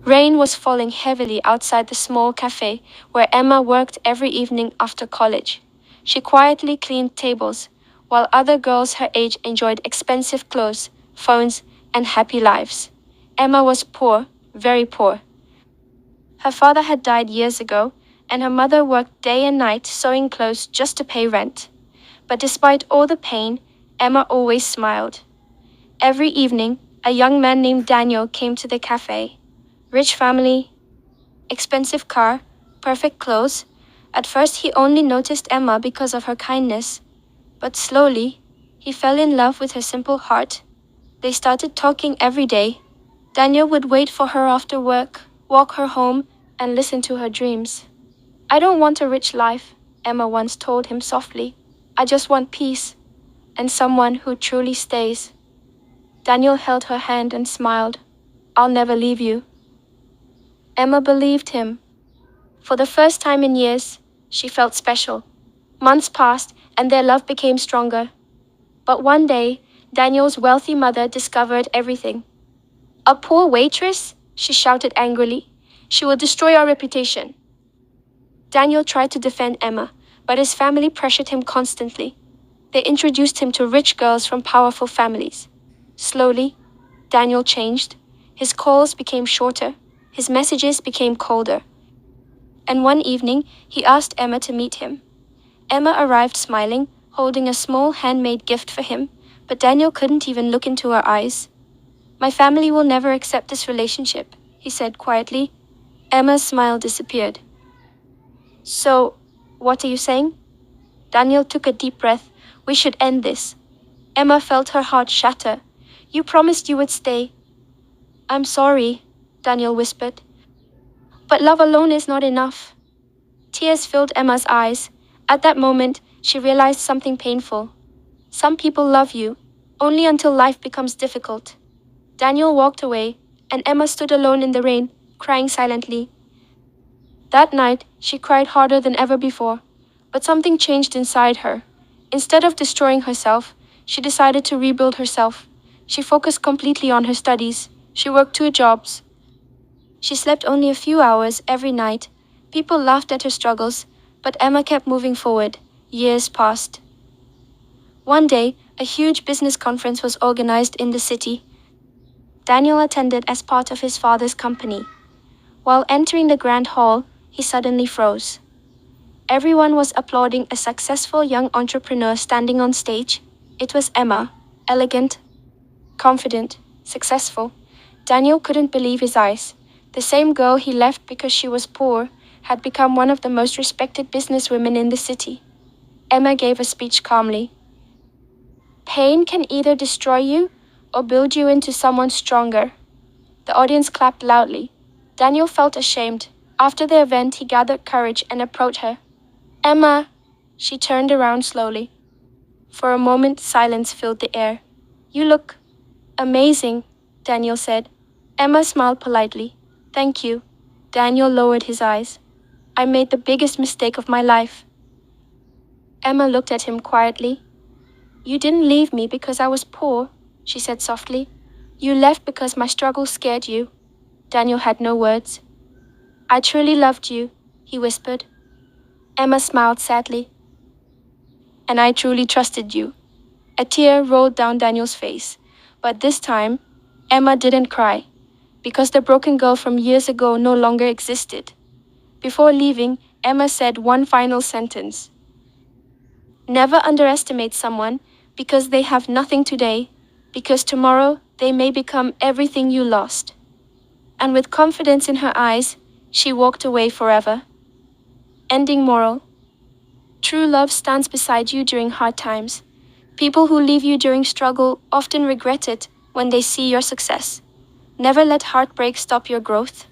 Rain was falling heavily outside the small cafe where Emma worked every evening after college. She quietly cleaned tables, while other girls her age enjoyed expensive clothes, phones, and happy lives. Emma was poor, very poor. Her father had died years ago, and her mother worked day and night sewing clothes just to pay rent. But despite all the pain, Emma always smiled. Every evening, a young man named Daniel came to the cafe. Rich family, expensive car, perfect clothes. At first, he only noticed Emma because of her kindness. But slowly, he fell in love with her simple heart. They started talking every day. Daniel would wait for her after work, walk her home, and listen to her dreams. "I don't want a rich life," Emma once told him softly. "I just want peace, and someone who truly stays." Daniel held her hand and smiled. "I'll never leave you." Emma believed him. For the first time in years, she felt special. Months passed, and their love became stronger. But one day, Daniel's wealthy mother discovered everything. "A poor waitress?" she shouted angrily. "She will destroy our reputation." Daniel tried to defend Emma, but his family pressured him constantly. They introduced him to rich girls from powerful families. Slowly, Daniel changed. His calls became shorter. His messages became colder. And one evening, he asked Emma to meet him. Emma arrived smiling, holding a small handmade gift for him, but Daniel couldn't even look into her eyes. "My family will never accept this relationship," he said quietly. Emma's smile disappeared. "So, what are you saying?" Daniel took a deep breath. "We should end this." Emma felt her heart shatter. "You promised you would stay." "I'm sorry," Daniel whispered. "But love alone is not enough." Tears filled Emma's eyes. At that moment, she realized something painful. Some people love you, only until life becomes difficult. Daniel walked away, and Emma stood alone in the rain, crying silently. That night, she cried harder than ever before, but something changed inside her. Instead of destroying herself, she decided to rebuild herself. She focused completely on her studies. She worked 2 jobs. She slept only a few hours every night. People laughed at her struggles, but Emma kept moving forward. Years passed. One day, a huge business conference was organized in the city. Daniel attended as part of his father's company. While entering the grand hall, he suddenly froze. Everyone was applauding a successful young entrepreneur standing on stage. It was Emma, elegant, confident, successful. Daniel couldn't believe his eyes. The same girl he left because she was poor had become one of the most respected businesswomen in the city. Emma gave a speech calmly. "Pain can either destroy you or build you into someone stronger." The audience clapped loudly. Daniel felt ashamed. After the event, he gathered courage and approached her. "Emma," she turned around slowly. For a moment, silence filled the air. "You look amazing," Daniel said. Emma smiled politely. "Thank you." Daniel lowered his eyes. "I made the biggest mistake of my life." Emma looked at him quietly. "You didn't leave me because I was poor," she said softly. "You left because my struggle scared you." Daniel had no words. "I truly loved you," he whispered. Emma smiled sadly. "And I truly trusted you." A tear rolled down Daniel's face. But this time, Emma didn't cry, because the broken girl from years ago no longer existed. Before leaving, Emma said one final sentence. "Never underestimate someone because they have nothing today, because tomorrow they may become everything you lost." And with confidence in her eyes, she walked away forever. Ending moral. True love stands beside you during hard times. People who leave you during struggle often regret it when they see your success. Never let heartbreak stop your growth.